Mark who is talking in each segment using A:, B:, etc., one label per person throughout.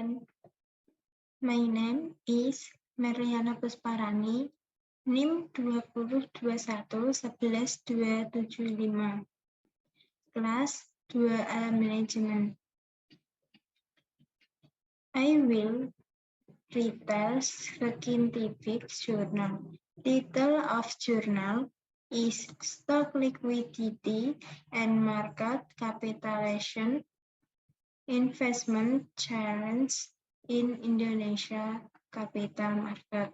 A: everyone. My name is Mariana Pusparani, NIM 2021-11-275, kelas 2A Manajemen. I will retell scientific journal. Title of journal is Stock Liquidity and Market Capitalization Investment Challenge in Indonesia Capital Market.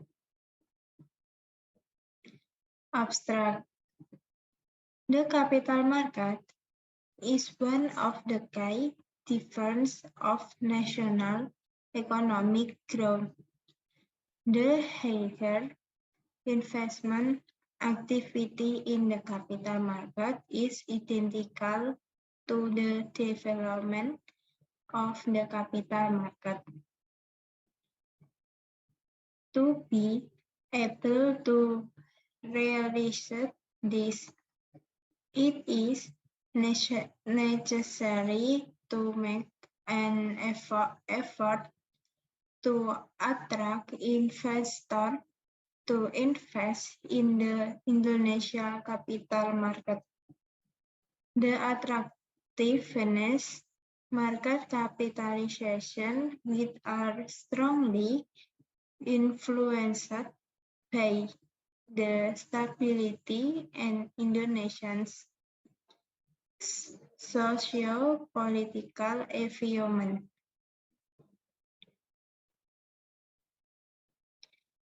A: Abstract. The capital market is one of the key drivers of national economic growth. The higher investment activity in the capital market is identical to the development of the capital market. To be able to realize this, it is necessary to make an effort to attract investors to invest in the Indonesia capital market. The attractiveness market capitalization which are strongly influenced by the stability and Indonesia's socio-political environment.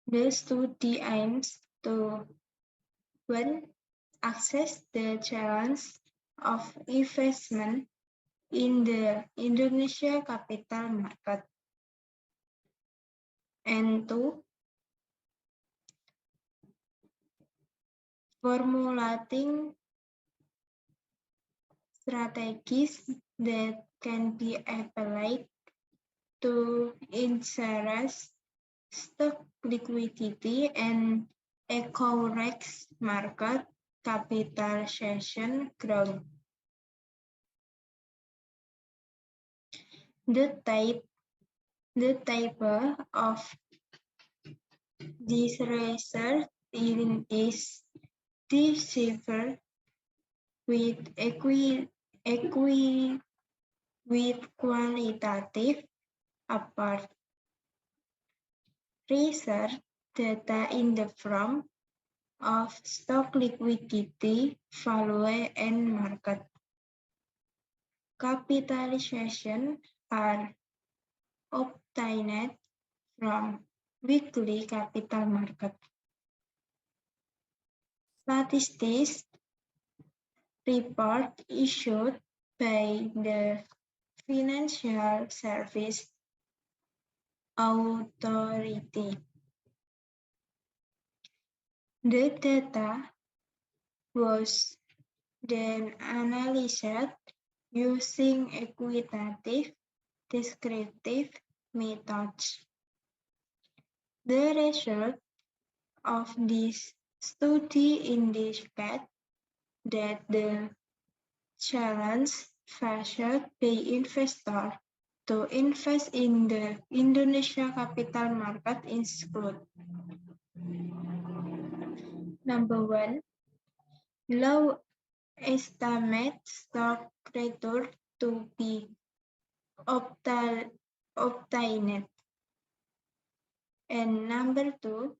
A: The study aims to 1. Assess the challenge of investment in the Indonesia capital market, and 2. Formulating strategies that can be applied to increase stock liquidity and encourage market capitalization growth. The type of this research is deciphered with qualitative apart. Research data in the form of stock liquidity, value, and market capitalization are obtained from weekly capital market statistics report issued by the Financial Service Authority. The data was then analyzed using quantitative descriptive methods. The result of this study indicates that the challenge faced by investors to invest in the Indonesia capital market include: Number 1, low estimate stock return to be obtained. And number 2,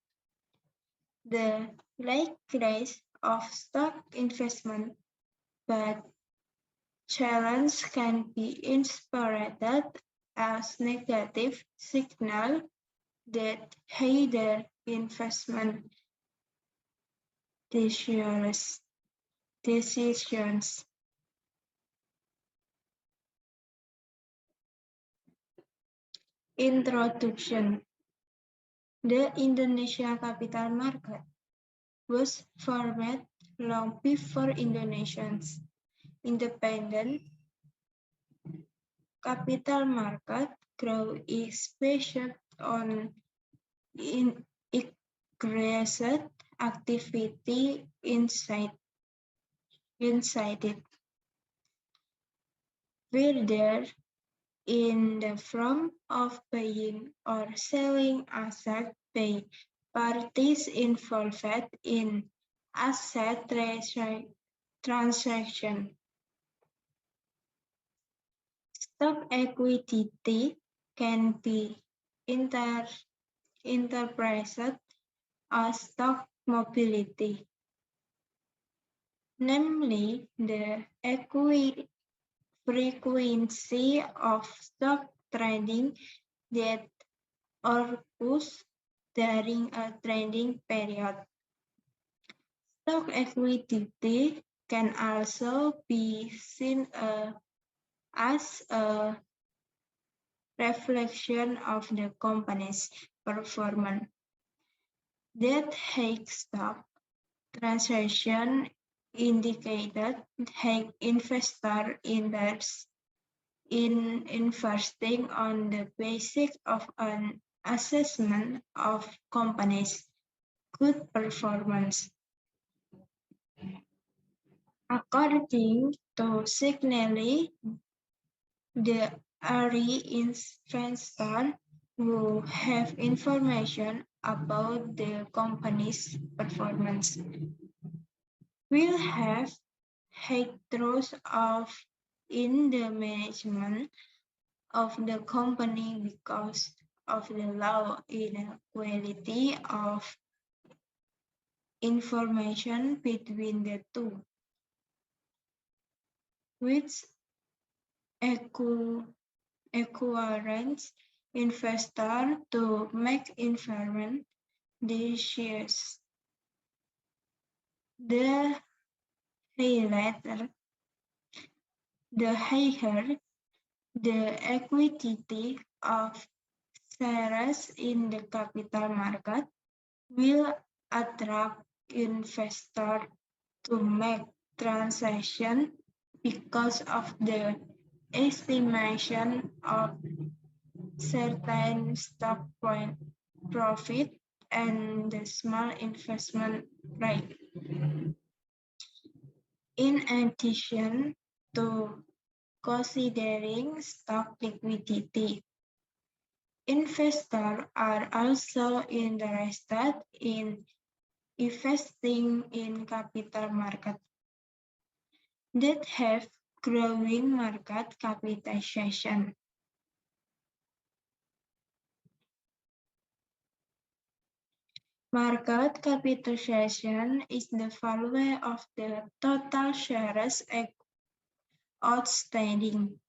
A: the likelihood of stock investment, but challenge can be interpreted as negative signal that hinder investment decisions. Introduction. The Indonesia capital market was formed long before Indonesia's independent capital market growth is based on increased activity inside it. Further, in the form of buying or selling assets by parties involved in asset transaction. Stock equity can be interpreted as stock mobility, namely the frequency of stock trading that occurs during a trading period. Stock equity can also be seen as a reflection of the company's performance. That high stock transaction indicated high investor interest in investing on the basis of an assessment of company's good performance. According to Signally, the early investor who have information about the company's performance will have high trust in the management of the company because of the low inequality of information between the two, which encourages investors to make investment decisions. The higher the equity of shares in the capital market will attract investors to make transactions because of the estimation of certain stock profit and the small investment rate. In addition to considering stock liquidity, investors are also interested in investing in capital markets that have growing market capitalization. Market capitalization is the value of the total shares outstanding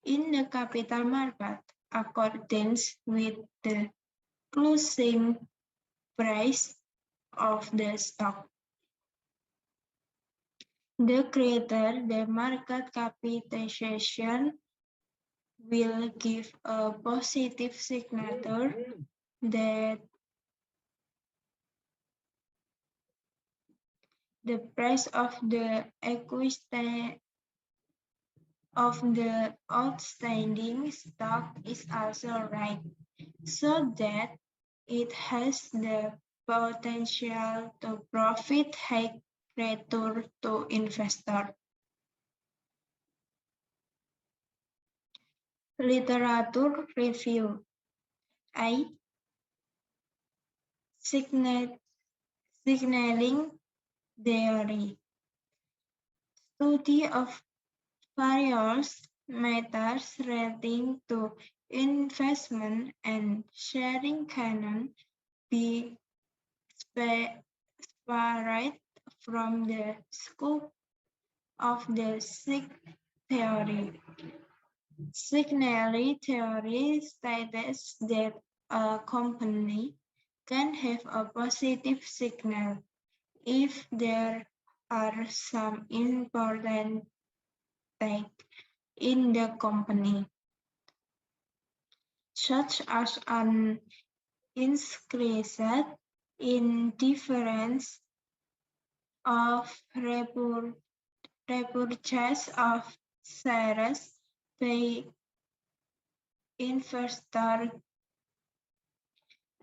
A: in the capital market accordance with the closing price of the stock. The greater the market capitalization will give a positive signature that the price of the outstanding stock is also right, so that it has the potential to profit high return to investor. Literature review. I. Signaling theory. Study of various matters relating to investment and sharing can be separate from the scope of the theory. Signaling theory states that a company can have a positive signal if there are some important stakes in the company, such as an increase in difference of repurchase of shares by investors.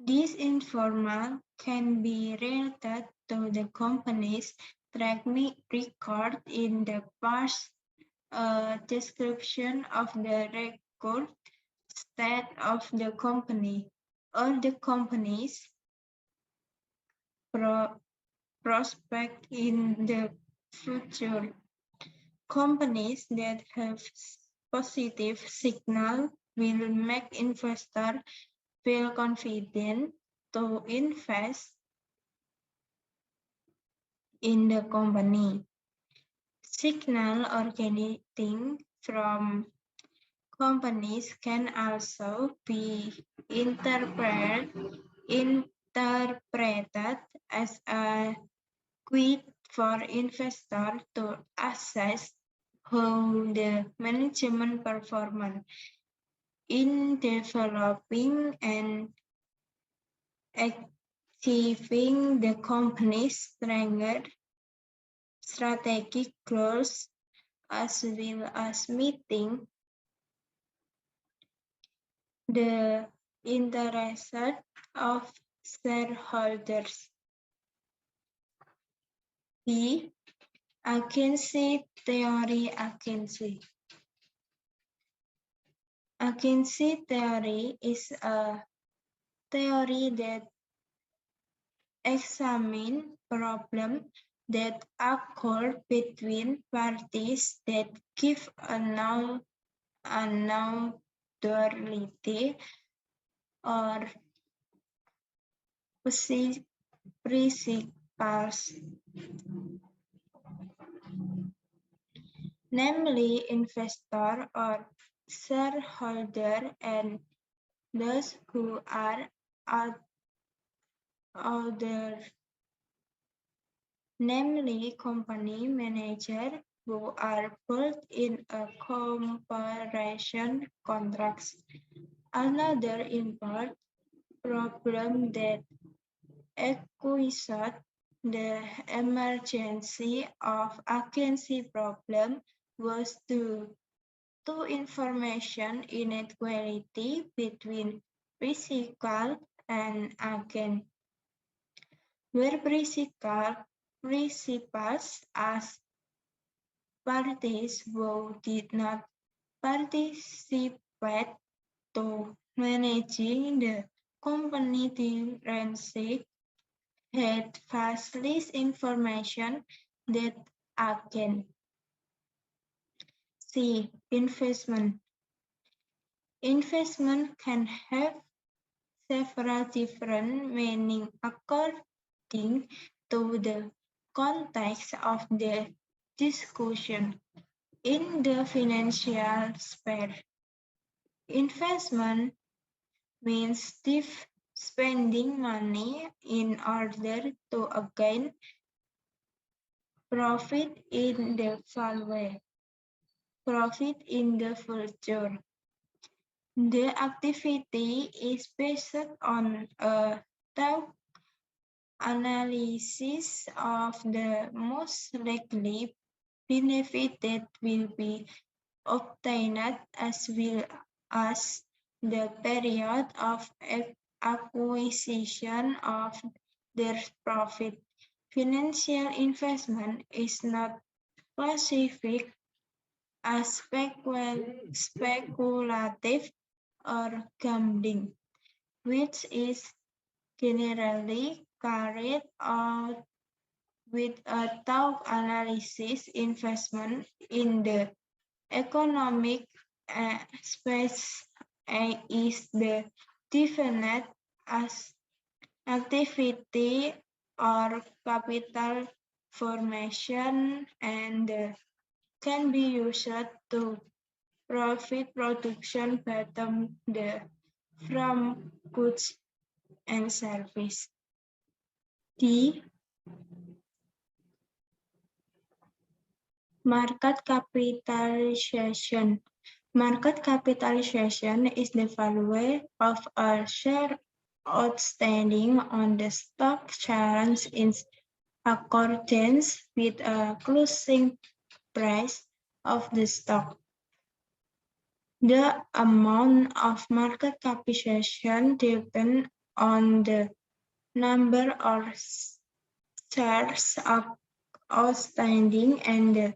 A: This information can be related to the company's track record in the past, a description of the current state of the company or the company's prospect in the future. Companies that have positive signal will make investors feel confident to invest in the company. Signal originating from companies can also be interpreted as a quid for investors to assess how the management performance in developing and achieving the company's strategic goals, as well as meeting the interests of shareholders. B. Agency theory. Agency theory is a theory that examines problems that occur between parties that give a neutrality or principles, namely investor or shareholder and those who are other, namely company manager who are both in a cooperation contracts. Another important problem that acquiesced the emergency of agency problem was due to information inequality between principal and agent, where principals as parties who did not participate to managing the company directly had vastly information that agent. C. Investment. Investment can have several different meanings according to the context of the discussion. In the financial sphere, investment means spending money in order to gain profit in the future. The activity is based on a thorough analysis of the most likely benefit that will be obtained as well as the period of acquisition of their profit. Financial investment is not classified as speculative or gambling, which is generally carried out with a thorough analysis. Investment in the economic space is the defined as activity or capital formation and can be used to profit production from goods and services. D. Market capitalization. Market capitalization is the value of a share outstanding on the stock exchange in accordance with a closing price of the stock. The amount of market capitalization depends on the number of shares outstanding and the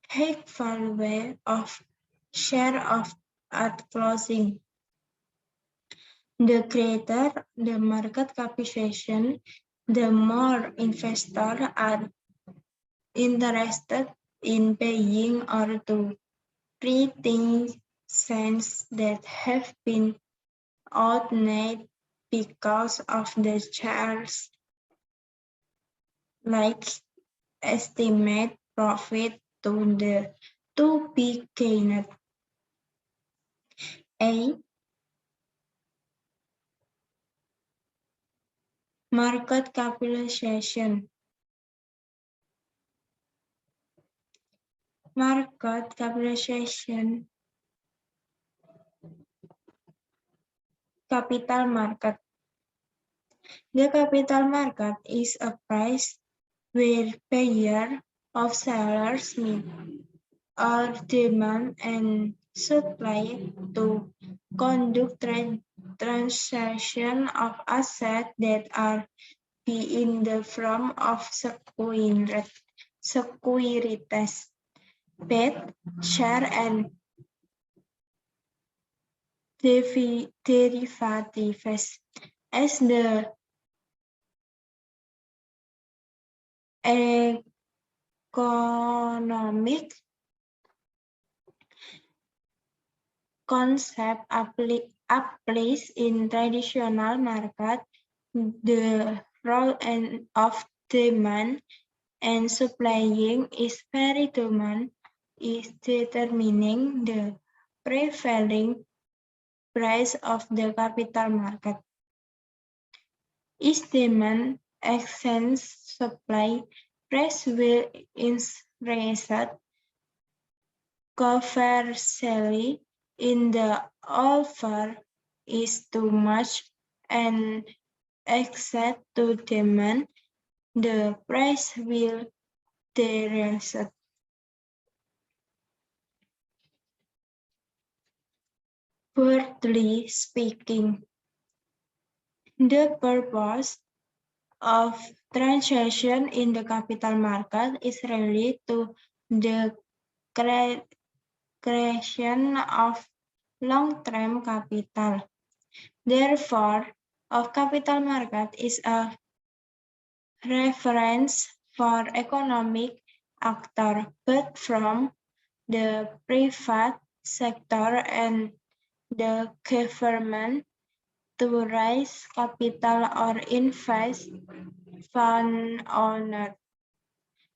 A: high value of share of at closing. The greater the market capitalization, the more investors are interested in paying or to printing cents that have been outmade because of the charge, like estimate profit to be gained. A. Market capitalization. Market capitalization. Capital market. The capital market is a price where pair of sellers meet, or demand and supply to conduct transactions of assets that are be in the form of securities, paid, share, and derivatives. As the economic concept applies in traditional market, the role of demand and supplying is very demand is determining the prevailing price of the capital market. Is demand exceeds supply, price will increase. Conversely, in the offer is too much and excess to demand, the price will decrease. Broadly speaking, the purpose of transaction in the capital market is related to the creation of long-term capital. Therefore, a capital market is a reference for economic actors, but from the private sector and the government to raise capital or invest fund owner.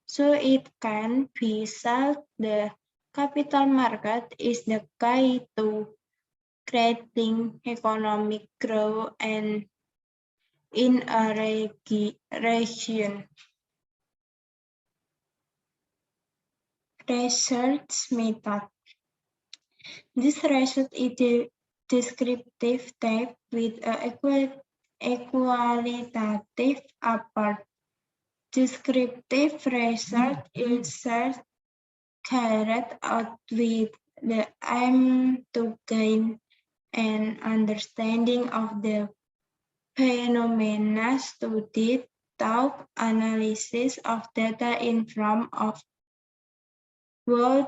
A: So it can be said the capital market is the key to creating economic growth and in a region. Research method. This research is a descriptive type with a qualitative approach. Descriptive research is carried out with the aim to gain an understanding of the phenomena studied through analysis of data in form of word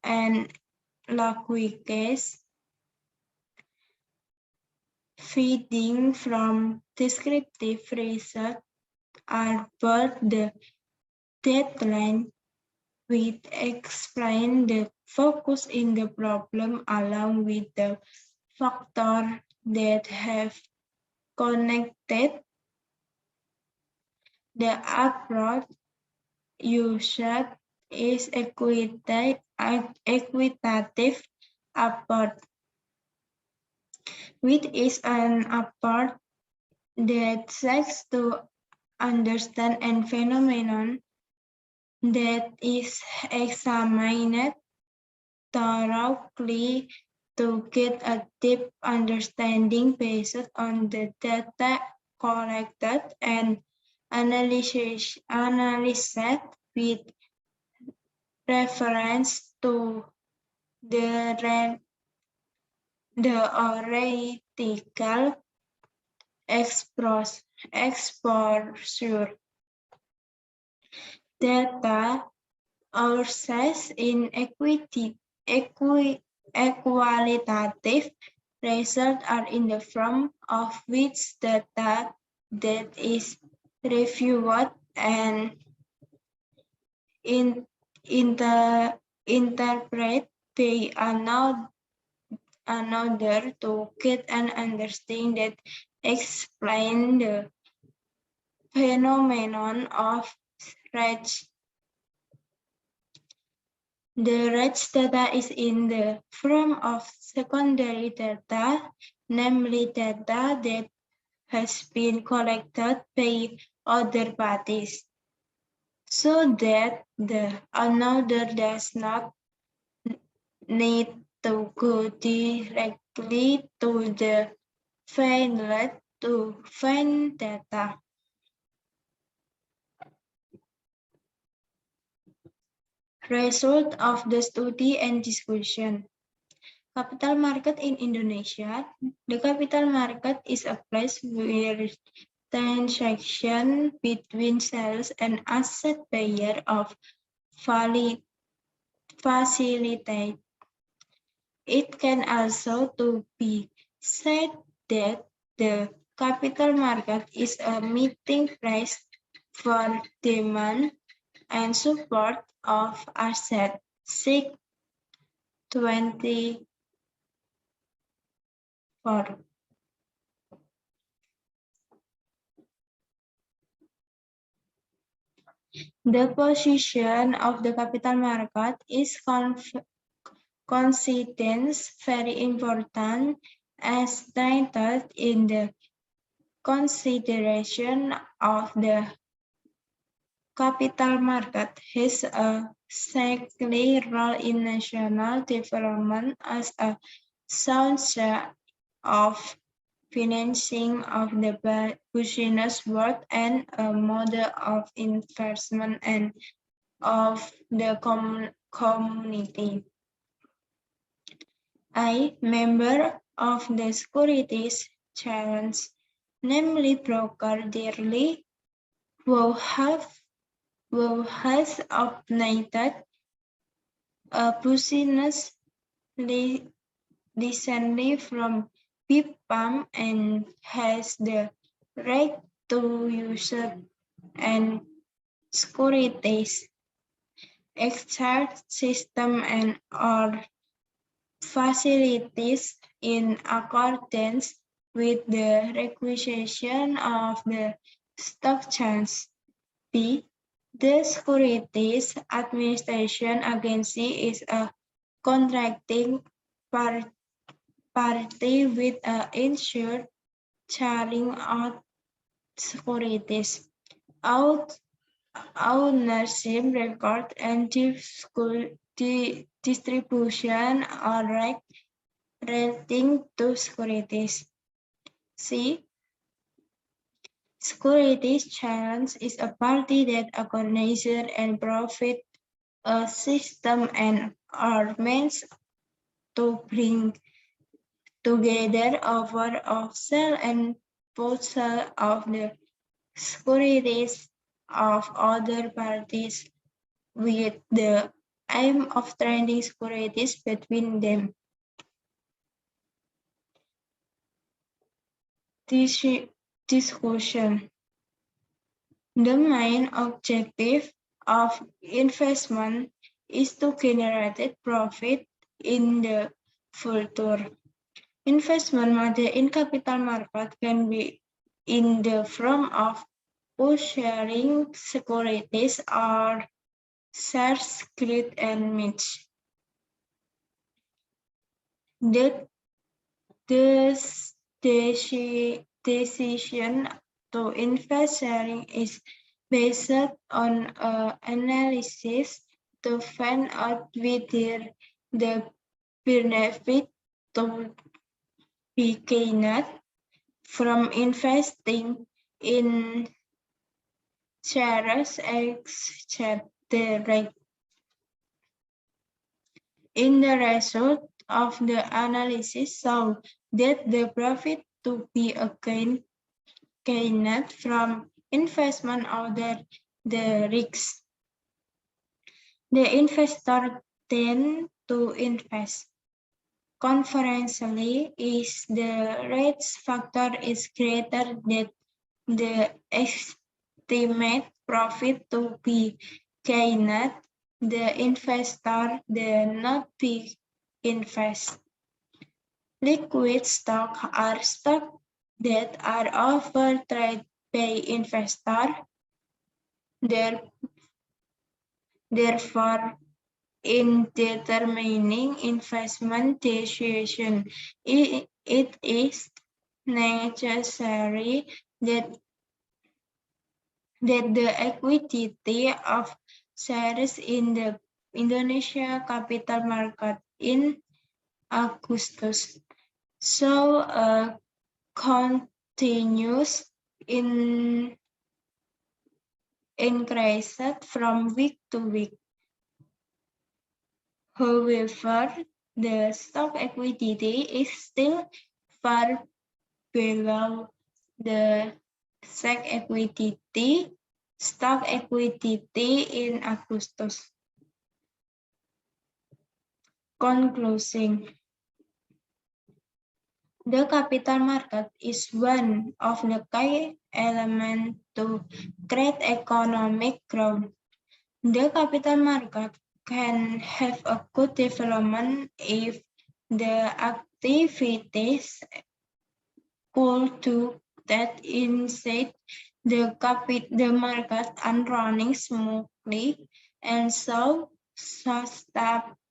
A: and languages. Feeding from descriptive research are both the deadline which explain the focus in the problem along with the factors that have connected the approach used is equitative approach, which is an approach that seeks to understand a phenomenon that is examined thoroughly to get a deep understanding based on the data collected and analyzed with reference to the theoretical exposure. Data are assessed in qualitative results are in the form of which data that is reviewed and interpreted by another to get an understanding that explain the phenomenon of rage. The rage data is in the form of secondary data, namely data that has been collected by other parties, so that the another does not need to go directly to the field to find data. Result of the study and discussion. Capital market in Indonesia. The capital market is a place where transaction between sellers and asset buyer of facilitate. It can also to be said that the capital market is a meeting place for demand and support of asset. 624. The position of the capital market is considered very important as stated in the consideration of the capital market has a cyclic role in national development as a source of financing of the business world and a model of investment and of the community. I, member of the Securities Challenge, namely broker dearly, who has obtained a business recently from BIPAM and has the right to use and securities exchange system and or facilities in accordance with the requisition of the stock exchange. B. The Securities Administration Agency is a contracting party with an insured carrying out securities. Ownership record and distribution are right relating to securities. C. Securities Challenge is a party that organizes and profits a system and are meant to bring together offer of sale and postal of the securities of other parties with the aim of trading securities between them. Discussion. The main objective of investment is to generate profit in the future. Investment model in capital market can be in the form of sharing securities or shares great and mitch. The decision to invest sharing is based on analysis to find out whether the benefit to be gained from investing in shares except the rate. In the result of the analysis show that the profit to be gained from investment over the risks. The investor tend to invest. Conversely, if the risk factor is greater than the estimate profit to be gained, the investor does not be invest. Liquid stocks are stocks that are offered trade by investors. Therefore, in determining investment decision, it is necessary that the equity of shares in the Indonesia capital market in August show a continuous increase from week to week. However, the stock equity is still far below the stock equity in August. Concluding, the capital market is one of the key elements to create economic growth. The capital market can have a good development if the activities could do that inside the market are running smoothly and so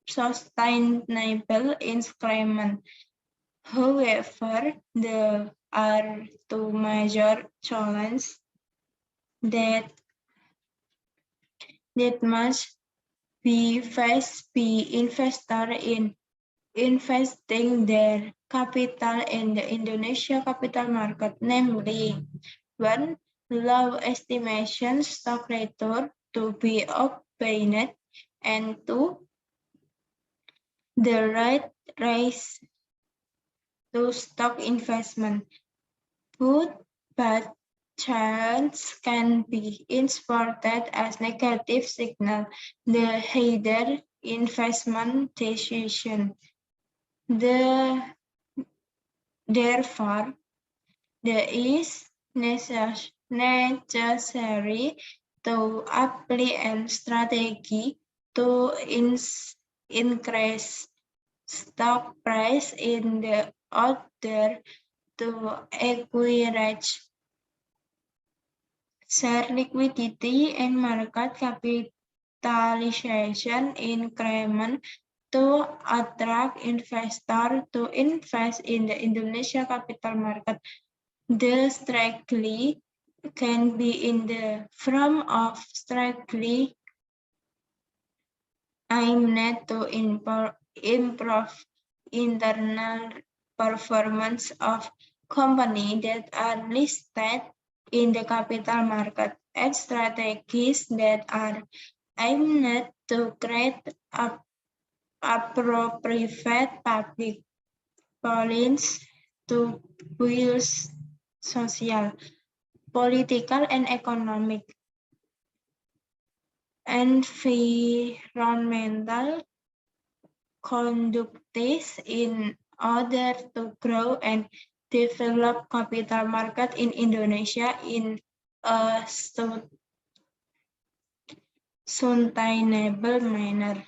A: sustainable increment. However, there are two major challenges that must be faced by investors in investing their capital in the Indonesia capital market, namely, one, low estimation stock return to be obtained, and two, the right race to stock investment. But chance can be interpreted as negative signal, the hinder investment decision. Therefore, there is necessary to apply a strategy to increase stock price in the order to encourage share liquidity and market capitalization increment to attract investors to invest in the Indonesia capital market. The strategy can be in the form of strategy aimed to improve internal performance of companies that are listed in the capital market and strategies that are aimed to create appropriate public policies to build social, political, and economic, environmental conducts in order to grow and develop capital market in Indonesia in a sustainable manner.